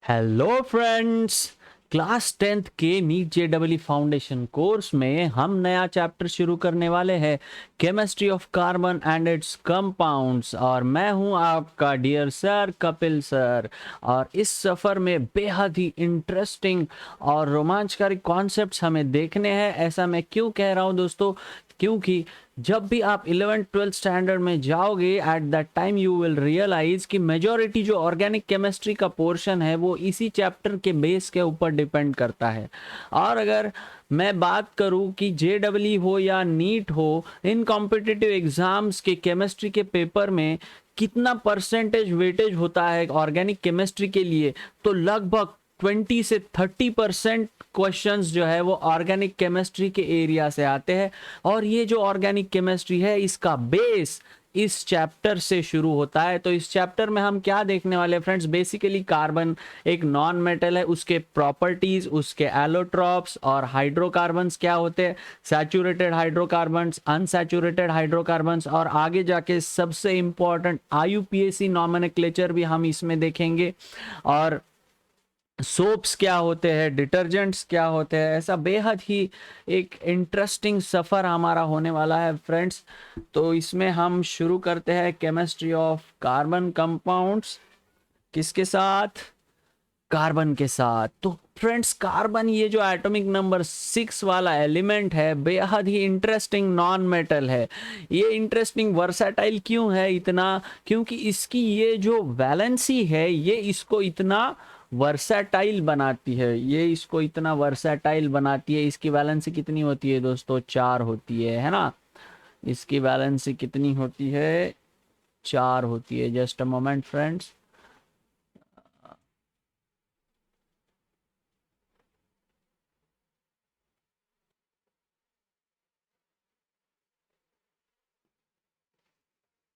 Hello friends. Class 10th के NEET JW foundation course में हम नया चैप्टर शुरू करने वाले हैं, chemistry of carbon and it's compounds. और मैं हूं आपका डियर सर कपिल सर। और इस सफ़र में बेहद ही इंटरेस्टिंग और रोमांचकारी कॉन्सेप्ट्स हमें देखने हैं। ऐसा मैं क्यों कह रहा हूं दोस्तों, क्योंकि जब भी आप 11th-12th स्टैंडर्ड में जाओगे at that time you will realise कि मेजॉरिटी जो ऑर्गेनिक केमिस्ट्री का पोर्शन है वो इसी चैप्टर के बेस के ऊपर डिपेंड करता है। और अगर मैं बात करूं कि जेडब्ल्यू हो या नीट हो, इन कॉम्पिटिटिव एग्जाम्स के केमिस्ट्री के पेपर में कितना परसेंटेज वेटेज होता है ऑर्गेनिक केमिस्ट्री के लिए, तो लगभग 20 से 30% क्वेश्चंस जो है वो ऑर्गेनिक केमिस्ट्री के एरिया से आते हैं। और ये जो ऑर्गेनिक केमिस्ट्री है इसका बेस इस चैप्टर से शुरू होता है। तो इस चैप्टर में हम क्या देखने वाले हैं फ्रेंड्स, बेसिकली कार्बन एक नॉन मेटल है, उसके प्रॉपर्टीज, उसके एलोट्रॉप्स और हाइड्रोकार्बन्स क्या होते हैं, सैचुरेटेड हाइड्रोकार्बन्स, अनसैचुरेटेड हाइड्रोकार्बन्स, और आगे जाके सबसे इंपॉर्टेंट आईयूपीएसी नॉमेनक्लेचर भी हम इसमें देखेंगे। और सोप्स क्या होते हैं, डिटर्जेंट्स क्या होते हैं, ऐसा बेहद ही एक इंटरेस्टिंग सफ़र हमारा होने वाला है फ्रेंड्स। तो इसमें हम शुरू करते हैं केमिस्ट्री ऑफ कार्बन कंपाउंड्स। किसके साथ? कार्बन के साथ। तो फ्रेंड्स कार्बन, ये जो एटॉमिक नंबर 6 वाला एलिमेंट है, बेहद ही इंटरेस्टिंग नॉन मेटल है। ये इंटरेस्टिंग वर्सैटाइल क्यों है इतना? क्योंकि इसकी ये जो वैलेंसी है ये इसको इतना वर्सैटाइल बनाती है, ये इसको इतना वर्सैटाइल बनाती है। इसकी वैलेंसी कितनी होती है दोस्तों? 4 होती है ना। इसकी वैलेंसी कितनी होती है? 4 होती है। Just a moment friends.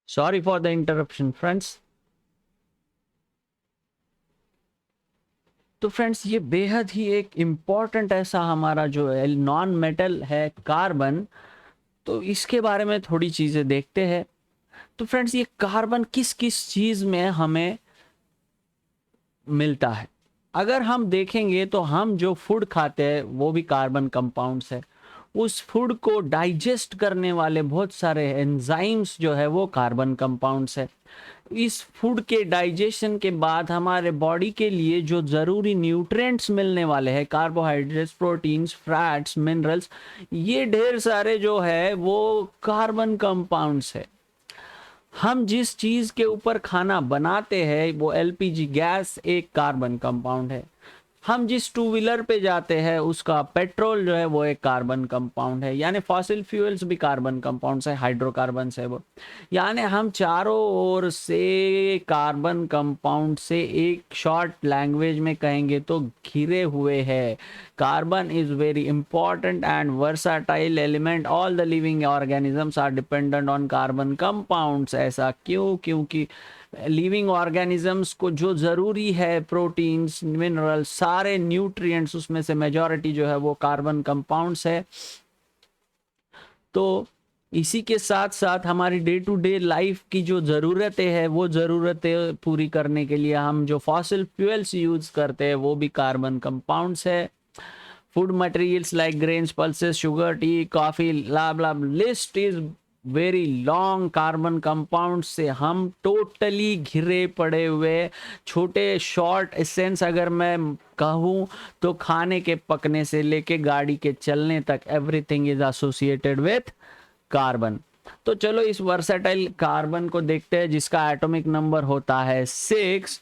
Sorry for the interruption friends. तो फ्रेंड्स ये बेहद ही एक इम्पॉर्टेंट ऐसा हमारा जो नॉन मेटल है कार्बन, तो इसके बारे में थोड़ी चीज़ें देखते हैं। तो फ्रेंड्स ये कार्बन किस किस चीज़ में हमें मिलता है? अगर हम देखेंगे तो हम जो फूड खाते हैं वो भी कार्बन कंपाउंड्स है। उस फूड को डाइजेस्ट करने वाले बहुत सारे एंजाइम्स जो है वो कार्बन कंपाउंड्स है। इस फूड के डाइजेशन के बाद हमारे बॉडी के लिए जो ज़रूरी न्यूट्रिएंट्स मिलने वाले हैं, कार्बोहाइड्रेट्स, प्रोटीन्स, फैट्स, मिनरल्स, ये ढेर सारे जो है वो कार्बन कंपाउंड्स है। हम जिस चीज़ के ऊपर खाना बनाते हैं वो एलपीजी गैस एक कार्बन कंपाउंड है। हम जिस टू व्हीलर पे जाते हैं उसका पेट्रोल जो है वो एक कार्बन कंपाउंड है। यानी फॉसिल फ्यूल्स भी कार्बन कंपाउंड्स है, हाइड्रोकार्बन है वो। यानी हम चारों ओर से कार्बन कंपाउंड से एक शॉर्ट लैंग्वेज में कहेंगे तो घिरे हुए हैं। Carbon is very important and versatile element. All the living organisms are dependent on carbon compounds. ऐसा क्यों? क्योंकि लिविंग ऑर्गेनिजम्स को जो ज़रूरी है, प्रोटीन्स, मिनरल्स, सारे न्यूट्रिएंट्स, उसमें से मेजॉरिटी जो है वो कार्बन कंपाउंड्स है। तो इसी के साथ साथ हमारी डे टू डे लाइफ की जो ज़रूरतें हैं वो ज़रूरतें पूरी करने के लिए हम जो फॉसिल फ्यूल्स यूज़ करते हैं वो भी कार्बन कंपाउंड्स है। Food materials like grains, pulses, sugar, T, coffee, list is very long. Carbon compound से हम टोटली घिरे पड़े हुए। छोटे शॉर्ट एसेंस अगर मैं कहूँ तो खाने के पकने से लेके गाड़ी के चलने तक everything is associated with carbon. तो चलो इस वर्सेटाइल कार्बन को देखते हैं जिसका एटॉमिक नंबर होता है 6।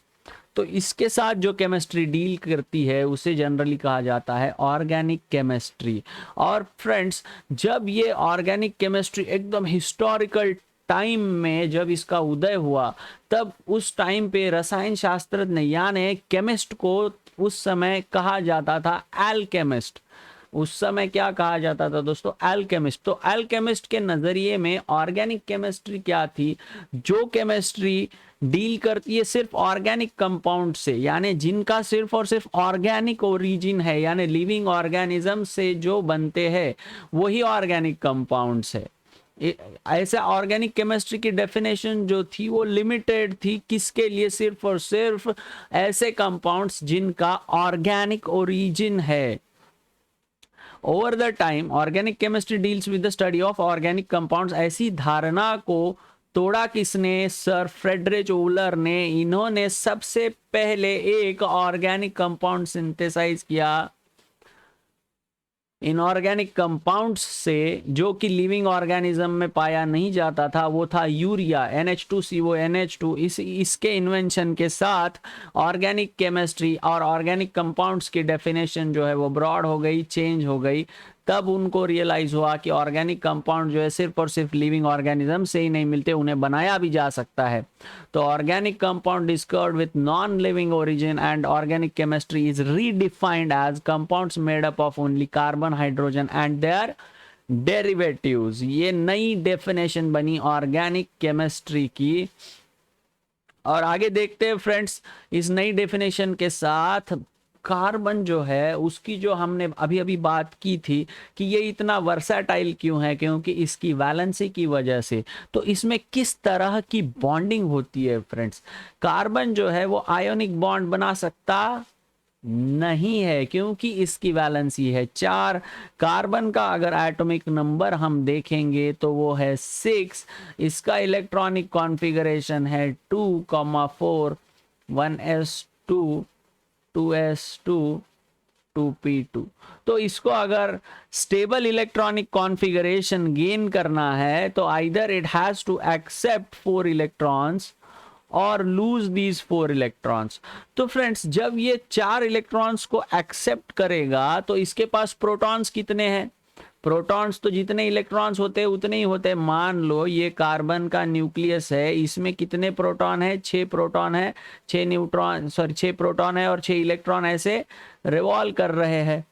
तो इसके साथ जो केमिस्ट्री डील करती है उसे जनरली कहा जाता है ऑर्गेनिक केमिस्ट्री। और फ्रेंड्स जब ये ऑर्गेनिक केमिस्ट्री एकदम हिस्टोरिकल टाइम में जब इसका उदय हुआ, तब उस टाइम पे रसायन शास्त्रज्ञ यानी केमिस्ट को उस समय कहा जाता था एल्केमिस्ट। उस समय क्या कहा जाता था दोस्तों? एल्केमिस्ट। तो एल्केमिस्ट के नजरिए में ऑर्गेनिक केमिस्ट्री क्या थी? जो केमिस्ट्री डील करती है सिर्फ ऑर्गेनिक कंपाउंड से, यानी जिनका सिर्फ और सिर्फ ऑर्गेनिक ओरिजिन है, यानी लिविंग ऑर्गेनिज्म से जो बनते हैं वही ऑर्गेनिक कंपाउंड्स है। ऐसा ऑर्गेनिक केमिस्ट्री की डेफिनेशन जो थी वो लिमिटेड थी, किसके लिए? सिर्फ और सिर्फ ऐसे कंपाउंड्स जिनका ऑर्गेनिक ओरिजिन है। Over the time organic chemistry deals with the study of organic compounds. ऐसी धारणा को तोड़ा किसने? सर फ्रेडरिच वूलर ने। इन्होंने सबसे पहले एक ऑर्गेनिक कंपाउंड सिंथेसाइज किया इनऑर्गेनिक कंपाउंड्स से, जो कि लिविंग ऑर्गेनिज्म में पाया नहीं जाता था, वो था यूरिया, NH2CO NH2। इसके इन्वेंशन के साथ ऑर्गेनिक केमिस्ट्री और ऑर्गेनिक कंपाउंड्स की डेफिनेशन जो है वो ब्रॉड हो गई, चेंज हो गई। तब उनको रियलाइज हुआ कि ऑर्गेनिक कंपाउंड जो है सिर्फ और सिर्फ लिविंग ऑर्गेनिज्म से ही नहीं मिलते, उन्हें बनाया भी जा सकता है। तो organic compound discovered with non living origin and organic chemistry is redefined as compounds made up of only carbon, hydrogen and their derivatives. ये नई डेफिनेशन बनी ऑर्गेनिक केमिस्ट्री की। और आगे देखते हैं फ्रेंड्स, इस नई डेफिनेशन के साथ कार्बन जो है उसकी जो हमने अभी अभी बात की थी कि ये इतना वर्सैटाइल क्यों है, क्योंकि इसकी वैलेंसी की वजह से। तो इसमें किस तरह की बॉन्डिंग होती है फ्रेंड्स? कार्बन जो है वो आयोनिक बॉन्ड बना सकता नहीं है, क्योंकि इसकी वैलेंसी है 4। कार्बन का अगर एटॉमिक नंबर हम देखेंगे तो वो है 6। इसका इलेक्ट्रॉनिक कॉन्फ़िगरेशन है 2,4, 1s2, 2s2, 2p2। तो इसको अगर स्टेबल इलेक्ट्रॉनिक कॉन्फ़िगरेशन गेन करना है तो either it has to accept 4 electrons और लूज दीज 4 इलेक्ट्रॉन्स। तो फ्रेंड्स, जब ये 4 इलेक्ट्रॉन्स को एक्सेप्ट करेगा तो इसके पास प्रोटॉन्स कितने हैं? प्रोटॉन्स तो जितने इलेक्ट्रॉन्स होते हैं उतने ही होते हैं। मान लो ये कार्बन का न्यूक्लियस है, इसमें कितने प्रोटॉन है? 6 प्रोटॉन है, 6 न्यूट्रॉन, सॉरी 6 प्रोटॉन है और 6 इलेक्ट्रॉन ऐसे रिवॉल्व कर रहे हैं।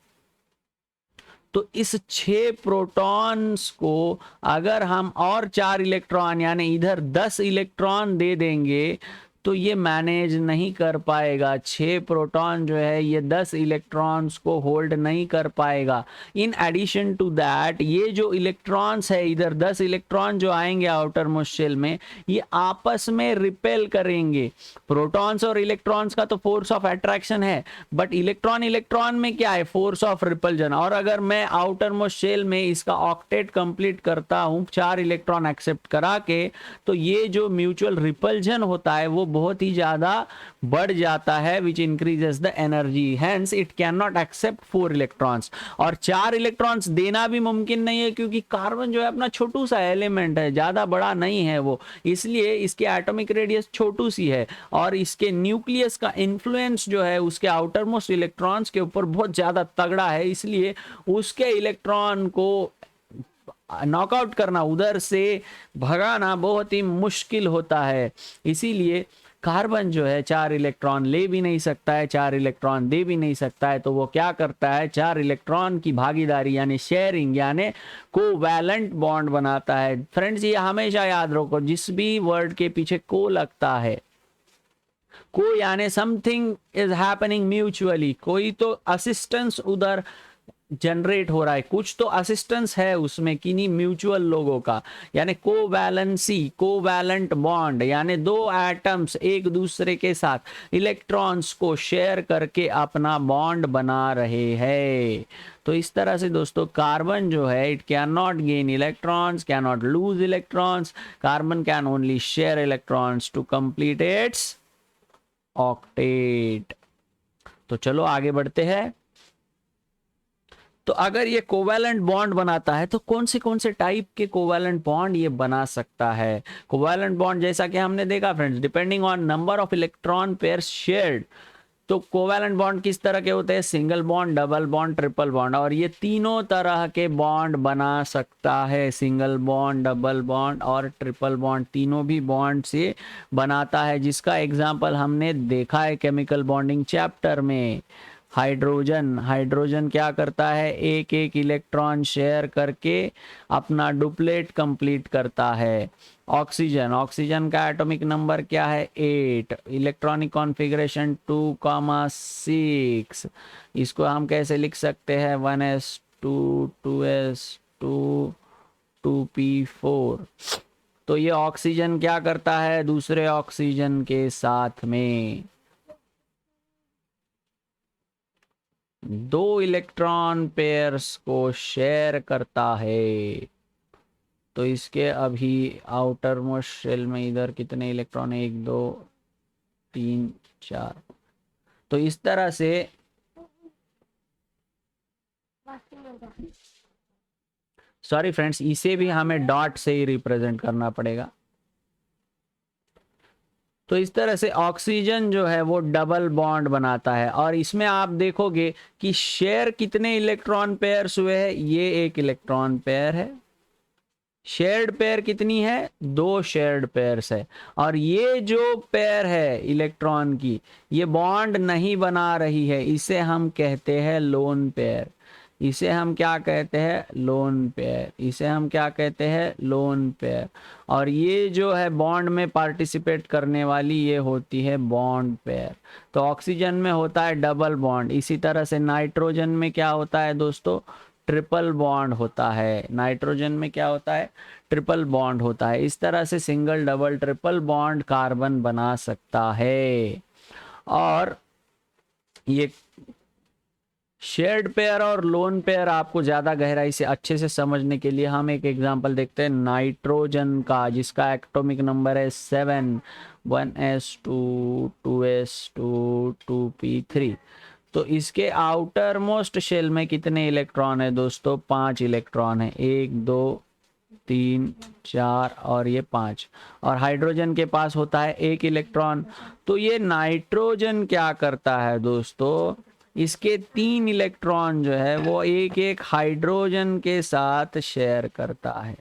तो इस 6 प्रोटॉन्स को अगर हम और 4 इलेक्ट्रॉन यानी इधर 10 इलेक्ट्रॉन दे देंगे तो ये मैनेज नहीं कर पाएगा। 6 प्रोटॉन जो है ये 10 इलेक्ट्रॉन्स को होल्ड नहीं कर पाएगा। इन एडिशन टू दैट, ये जो इलेक्ट्रॉन्स है इधर 10 इलेक्ट्रॉन जो आएंगे आउटर मोस्ट शेल में, ये आपस में रिपेल करेंगे। प्रोटॉन्स और इलेक्ट्रॉन्स का तो फोर्स ऑफ अट्रैक्शन है, बट इलेक्ट्रॉन इलेक्ट्रॉन में क्या है? Force of repulsion. और अगर मैं आउटर मोस्ट शेल में इसका ऑक्टेट कंप्लीट करता हूं 4 इलेक्ट्रॉन एक्सेप्ट करा के, तो ये जो म्यूचुअल रिपल्जन होता है वो बहुत ही ज्यादा बढ़ जाता है, which increases the energy, hence it can not accept 4 electrons. और 4 इलेक्ट्रॉन्स देना भी मुमकिन नहीं है, क्योंकि कार्बन जो है अपना छोटू सा एलिमेंट है, ज्यादा बड़ा नहीं है वो, इसलिए इसकी एटॉमिक रेडियस छोटू सी है और इसके न्यूक्लियस का इन्फ्लुएंस जो है उसके आउटर मोस्ट इलेक्ट्रॉन्स के ऊपर बहुत ज्यादा तगड़ा है, इसलिए उसके इलेक्ट्रॉन को नॉकआउट करना, उधर से भगाना बहुत ही मुश्किल होता है। इसीलिए कार्बन जो है 4 इलेक्ट्रॉन ले भी नहीं सकता है, 4 इलेक्ट्रॉन दे भी नहीं सकता है। तो वो क्या करता है? 4 इलेक्ट्रॉन की भागीदारी यानी शेयरिंग यानी कोवैलेंट बॉन्ड बनाता है। फ्रेंड्स, ये हमेशा याद रखो, जिस भी वर्ड के पीछे को लगता है, को यानी समथिंग इज हैपनिंग म्यूचुअली, कोई तो असिस्टेंस उधर जनरेट हो रहा है, कुछ तो असिस्टेंस है उसमें किन्हीं म्यूचुअल लोगों का, यानी कोवैलेंसी, कोवैलेंट बॉन्ड यानी 2 एटम्स एक दूसरे के साथ इलेक्ट्रॉन्स को शेयर करके अपना बॉन्ड बना रहे हैं। तो इस तरह से दोस्तों कार्बन जो है it can not gain electrons, can not lose electrons, carbon can only share electrons to complete its octet. तो चलो आगे बढ़ते हैं। तो अगर ये कोवैलेंट बॉन्ड बनाता है तो कौन से टाइप के कोवैलेंट बॉन्ड ये बना सकता है? कोवैलेंट बॉन्ड जैसा कि हमने देखा friends, depending on number of electron pairs shared. तो कोवैलेंट बॉन्ड किस तरह के होते हैं? Single bond, double bond, triple bond, और ये तीनों तरह के बॉन्ड बना सकता है। सिंगल बॉन्ड, डबल बॉन्ड और ट्रिपल बॉन्ड, तीनों भी बॉन्ड से बनाता है, जिसका एग्जाम्पल हमने देखा है केमिकल बॉन्डिंग चैप्टर में। हाइड्रोजन क्या करता है? एक एक इलेक्ट्रॉन शेयर करके अपना डुप्लेट कंप्लीट करता है। ऑक्सीजन का एटॉमिक नंबर क्या है? 8, इलेक्ट्रॉनिक कॉन्फ़िगरेशन 2,6। इसको हम कैसे लिख सकते हैं? 1s2, 2s2, 2p4। तो ये ऑक्सीजन क्या करता है दूसरे ऑक्सीजन के साथ में, दो इलेक्ट्रॉन पेयर्स को शेयर करता है। तो इसके अभी आउटर मोस्ट शेल में इधर कितने इलेक्ट्रॉन है, 1 2 3 4। तो इस तरह से सॉरी फ्रेंड्स, इसे भी हमें डॉट से ही रिप्रेजेंट करना पड़ेगा। तो इस तरह से ऑक्सीजन जो है वो डबल बॉन्ड बनाता है, और इसमें आप देखोगे कि शेयर कितने इलेक्ट्रॉन पेयर्स हुए हैं, ये एक इलेक्ट्रॉन पेयर है। शेयर्ड पेयर कितनी है, 2 शेयर्ड पेयर्स है। और ये जो पेयर है इलेक्ट्रॉन की, ये बॉन्ड नहीं बना रही है, इसे हम कहते हैं लोन पेयर। इसे हम क्या कहते हैं, लोन पेयर। इसे हम क्या कहते हैं, लोन पेयर। और ये जो है बॉन्ड में पार्टिसिपेट करने वाली, ये होती है बॉन्ड पेयर। तो ऑक्सीजन में होता है डबल बॉन्ड। इसी तरह से नाइट्रोजन में क्या होता है दोस्तों, ट्रिपल बॉन्ड होता है। नाइट्रोजन में क्या होता है, ट्रिपल बॉन्ड होता है। इस तरह से single double triple bond carbon बना सकता है। और ये शेयर्ड पेयर और लोन पेयर आपको ज़्यादा गहराई से अच्छे से समझने के लिए हम एक एग्जांपल देखते हैं नाइट्रोजन का, जिसका एटॉमिक नंबर है 7, 1s2 2s2 2p3। तो इसके आउटर मोस्ट शेल में कितने इलेक्ट्रॉन है दोस्तों, 5 इलेक्ट्रॉन है, 1 2 3 4 और ये 5। और हाइड्रोजन के पास होता है 1 इलेक्ट्रॉन। तो ये नाइट्रोजन क्या करता है दोस्तों, इसके 3 इलेक्ट्रॉन जो है वो एक एक हाइड्रोजन के साथ शेयर करता है,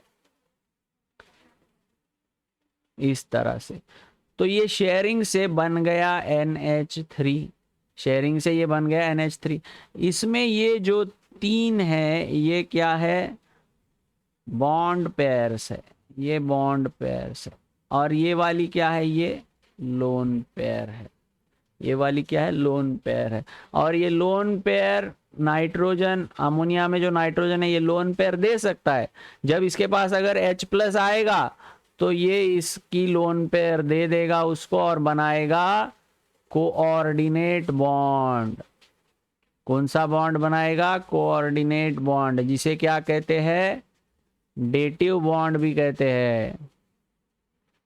इस तरह से। तो ये शेयरिंग से बन गया NH3, शेयरिंग से ये बन गया NH3। इसमें ये जो 3 है ये क्या है, बॉन्ड पेयर्स है, ये बॉन्ड पेयर्स है। और ये वाली क्या है, ये लोन पेयर है। ये वाली क्या है, लोन पेयर है। और ये लोन पेयर नाइट्रोजन, अमोनिया में जो नाइट्रोजन है ये लोन पेयर दे सकता है। जब इसके पास अगर H+ आएगा तो ये इसकी लोन पेयर दे देगा उसको और बनाएगा कोऑर्डिनेट बॉन्ड। कौन सा बॉन्ड बनाएगा, कोऑर्डिनेट बॉन्ड, जिसे क्या कहते हैं, डेटिव बॉन्ड भी कहते हैं,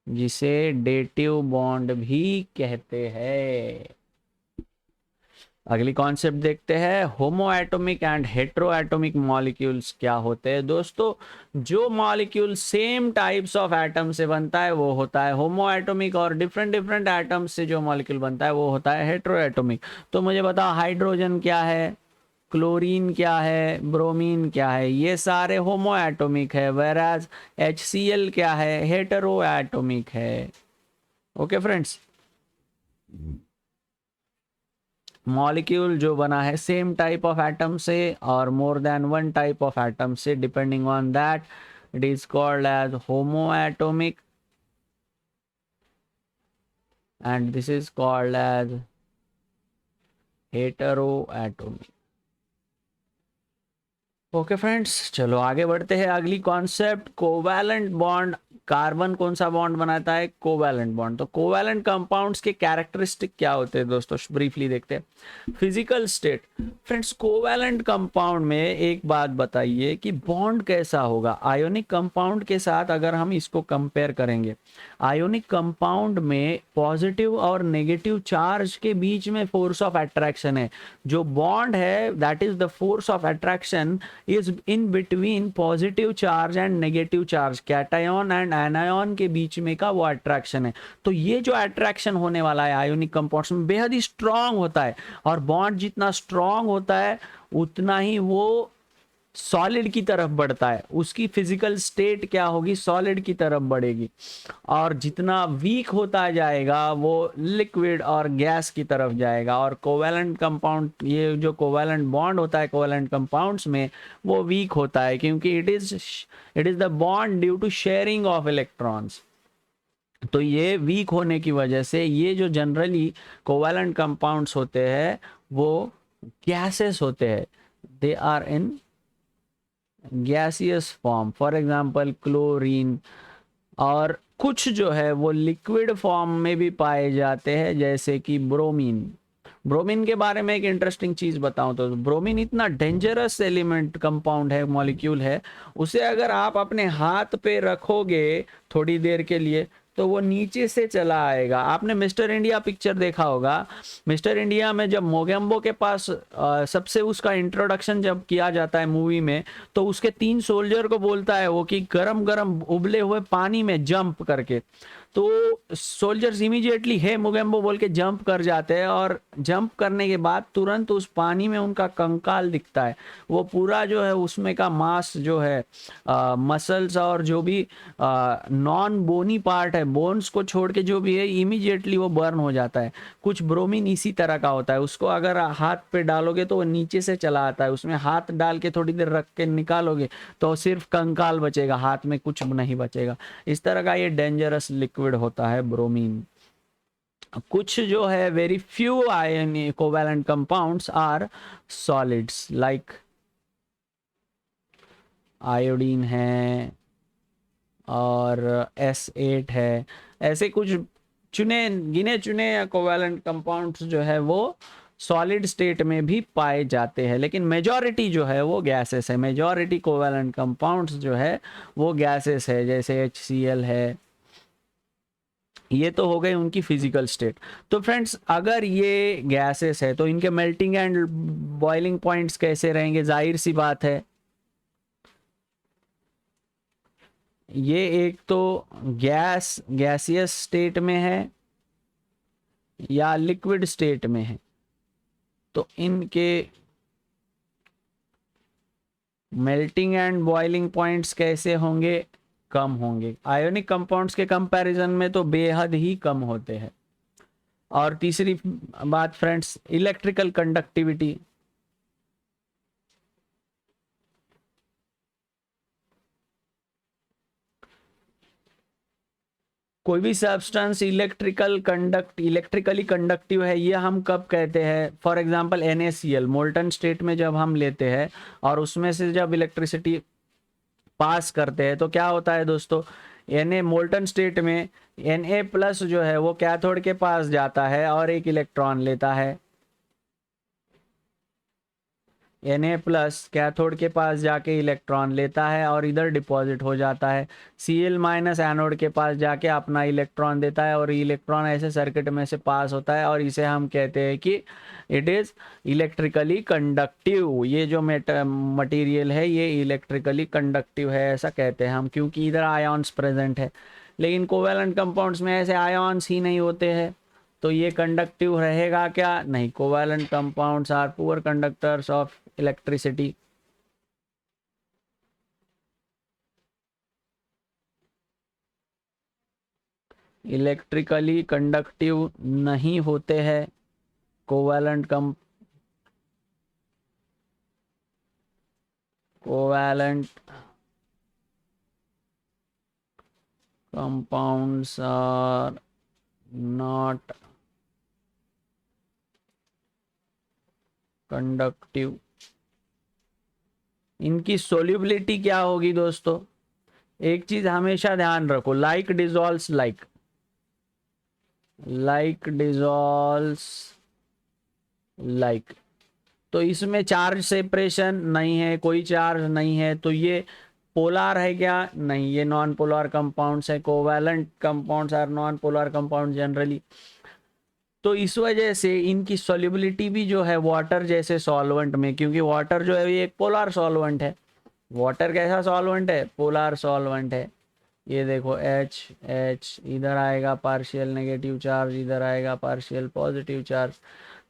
जिसे डेटिव बॉन्ड भी कहते हैं। अगली कॉन्सेप्ट देखते हैं, होमो atomic and hetero atomic molecules क्या होते हैं दोस्तों। जो molecule same types of atom से बनता है वो होता है होमो एटॉमिक, और डिफरेंट डिफरेंट एटम्स से जो मॉलिक्यूल बनता है वो होता है हेट्रो एटॉमिक। तो मुझे बताओ, हाइड्रोजन क्या है, क्लोरीन क्या है, ब्रोमीन क्या है, ये सारे होमो एटॉमिक है। वेराज HCl क्या है, हेटेरो एटॉमिक है। ओके फ्रेंड्स, मॉलिक्यूल जो बना है सेम टाइप ऑफ एटम से और more than one type of atom से, depending on that it is called as homo atomic and this is called as hetero atomic. Okay friends, चलो आगे बढ़ते हैं। अगली कॉन्सेप्ट, कोवैलेंट बॉन्ड। कार्बन कौन सा बॉन्ड बनाता है, कोवैलेंट बॉन्ड। तो कोवैलेंट कंपाउंड्स के कैरेक्टरिस्टिक क्या होते हैं दोस्तों, ब्रीफली देखते हैं। Physical state, friends covalent compound में एक बात बताइए कि बॉन्ड कैसा होगा। आयोनिक कंपाउंड के साथ अगर हम इसको कंपेयर करेंगे, आयोनिक कंपाउंड में पॉजिटिव और नेगेटिव चार्ज के बीच में फोर्स ऑफ अट्रैक्शन है। जो बॉन्ड है that is the force of attraction is in between positive charge and negative charge, cation and anion के बीच में का वो अट्रैक्शन है। तो ये जो अट्रैक्शन होने वाला है आयोनिक कंपाउंड्स में बेहद ही स्ट्रांग होता है, और बॉन्ड जितना स्ट्रांग होता है उतना ही वो सॉलिड की तरफ बढ़ता है। उसकी फिजिकल स्टेट क्या होगी, सॉलिड की तरफ बढ़ेगी। और जितना वीक होता जाएगा वो लिक्विड और गैस की तरफ जाएगा। और कोवैलेंट कंपाउंड, ये जो कोवैलेंट बॉन्ड होता है कोवैलेंट कंपाउंड्स में, वो वीक होता है क्योंकि it is the bond due to sharing of electrons. तो ये वीक होने की वजह से ये जो जनरली कोवैलेंट कंपाउंड्स होते हैं वो गैसेस होते हैं, they are in gaseous form, for example chlorine, और कुछ जो है वो लिक्विड फॉर्म में भी पाए जाते हैं जैसे कि ब्रोमीन। ब्रोमीन के बारे में एक इंटरेस्टिंग चीज बताऊं तो ब्रोमीन इतना डेंजरस एलिमेंट कंपाउंड है, मॉलिक्यूल है, उसे अगर आप अपने हाथ पे रखोगे थोड़ी देर के लिए तो वो नीचे से चला आएगा। आपने मिस्टर इंडिया पिक्चर देखा होगा। मिस्टर इंडिया में जब मोगेम्बो के पास सबसे उसका इंट्रोडक्शन जब किया जाता है मूवी में, तो उसके 3 सोल्जर को बोलता है वो कि गरम गरम उबले हुए पानी में जंप करके, तो सोल्जर्स इमीडिएटली है मोगेम्बो बोल के जंप कर जाते हैं, और जंप करने के बाद तुरंत उस पानी में उनका कंकाल दिखता है। वो पूरा जो है उसमें का मांस जो है, मसल्स और जो भी नॉन बोनी पार्ट है, बोन्स को छोड़ के जो भी है, इमीडिएटली वो बर्न हो जाता है। कुछ ब्रोमीन इसी तरह का होता है, उसको अगर हाथ पे डालोगे तो वो नीचे से चला आता है, उसमें हाथ डाल के थोड़ी देर रख के निकालोगे तो सिर्फ कंकाल बचेगा, हाथ में कुछ नहीं बचेगा। इस तरह का ये डेंजरस लिक्विड होता है ब्रोमीन। कुछ जो है very few ion covalent compounds are solids, like iodine है और S8 है। ऐसे कुछ चुने गिने चुने कोवैलेंट कंपाउंड्स जो है वो सॉलिड स्टेट में भी पाए जाते हैं, लेकिन मेजॉरिटी जो है वो गैसेस है। मेजॉरिटी कोवैलेंट कंपाउंड्स जो है वो गैसेस है, जैसे HCl है। ये तो हो गई उनकी फिजिकल स्टेट। तो फ्रेंड्स, अगर ये गैसेस है तो इनके मेल्टिंग एंड बॉइलिंग पॉइंट्स कैसे रहेंगे? जाहिर सी बात है, ये एक तो गैसियस स्टेट में है या लिक्विड स्टेट में है, तो इनके मेल्टिंग एंड बॉइलिंग पॉइंट्स कैसे होंगे? कम होंगे। आयोनिक कंपाउंड्स के कंपैरिजन में तो बेहद ही कम होते हैं। और तीसरी बात फ्रेंड्स, इलेक्ट्रिकल कंडक्टिविटी। कोई भी सब्सटेंस इलेक्ट्रिकली कंडक्टिव है, ये हम कब कहते हैं? For example NaCl molten state में जब हम लेते हैं और उसमें से जब इलेक्ट्रिसिटी पास करते हैं तो क्या होता है दोस्तों? Na मोल्टन स्टेट में Na प्लस जो है वो कैथोड के पास जाता है और एक इलेक्ट्रॉन लेता है। Na प्लस कैथोड के पास जाके इलेक्ट्रॉन लेता है और इधर डिपॉजिट हो जाता है। Cl माइनस एनोड के पास जाके अपना इलेक्ट्रॉन देता है और इलेक्ट्रॉन ऐसे सर्किट में से पास होता है, और इसे हम कहते हैं कि इट इज़ इलेक्ट्रिकली कंडक्टिव। ये जो मटेरियल है ये इलेक्ट्रिकली कंडक्टिव है, ऐसा कहते हैं हम, क्योंकि इधर आयॉन्स प्रेजेंट है। लेकिन कोवैलेंट कंपाउंड्स में ऐसे आयॉन्स ही नहीं होते हैं, तो ये कंडक्टिव रहेगा क्या? नहीं। Covalent compounds are poor conductors of electricity. Electrically conductive नहीं होते हैं covalent compounds are not conductive. इनकी सोल्यूबिलिटी क्या होगी दोस्तों? एक चीज हमेशा ध्यान रखो, like dissolves like, like dissolves like. तो इसमें चार्ज सेपरेशन नहीं है, कोई चार्ज नहीं है, तो ये पोलर है क्या? नहीं, ये नॉन पोलर कंपाउंड्स है। Covalent compounds are non polar compound generally. तो इस वजह से इनकी सॉल्युबिलिटी भी जो है वाटर जैसे सॉल्वेंट में, क्योंकि वाटर जो है ये एक पोलर सॉल्वेंट है। वाटर कैसा सॉल्वेंट है? पोलर सॉल्वेंट है। ये देखो H इधर आएगा पार्शियल नेगेटिव चार्ज, इधर आएगा पार्शियल पॉजिटिव चार्ज,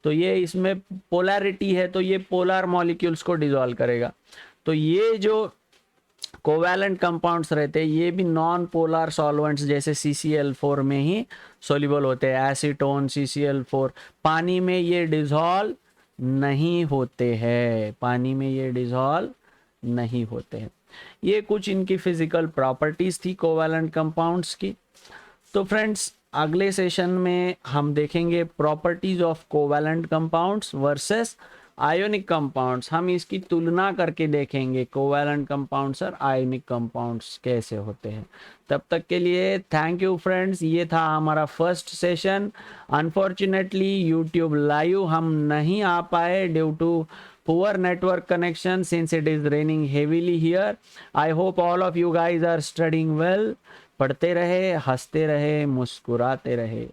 तो ये इसमें पोलैरिटी है, तो ये पोलर मॉलिक्यूल्स को डिसॉल्व करेगा। तो ये जो कोवैलेंट कंपाउंड्स रहते हैं ये भी नॉन पोलर सॉल्वेंट्स जैसे CCl4 में ही सोल्यूबल होते हैं। एसीटोन, CCl4 पानी में ये डिसॉल्व नहीं होते हैं, पानी में ये डिसॉल्व नहीं होते हैं। ये कुछ इनकी फिजिकल प्रॉपर्टीज थी कोवैलेंट कंपाउंड्स की। तो फ्रेंड्स, अगले सेशन में हम देखेंगे properties of covalent compounds versus ionic compounds, हम इसकी तुलना करके देखेंगे कोवैलेंट कंपाउंड्स और आयोनिक कंपाउंड्स कैसे होते हैं। तब तक के लिए थैंक यू फ्रेंड्स, ये था हमारा first session. Unfortunately YouTube live हम नहीं आ पाए due to poor network connection since it is raining heavily here. I hope all of you guys are studying well. पढ़ते रहे, हंसते रहे, मुस्कुराते रहे।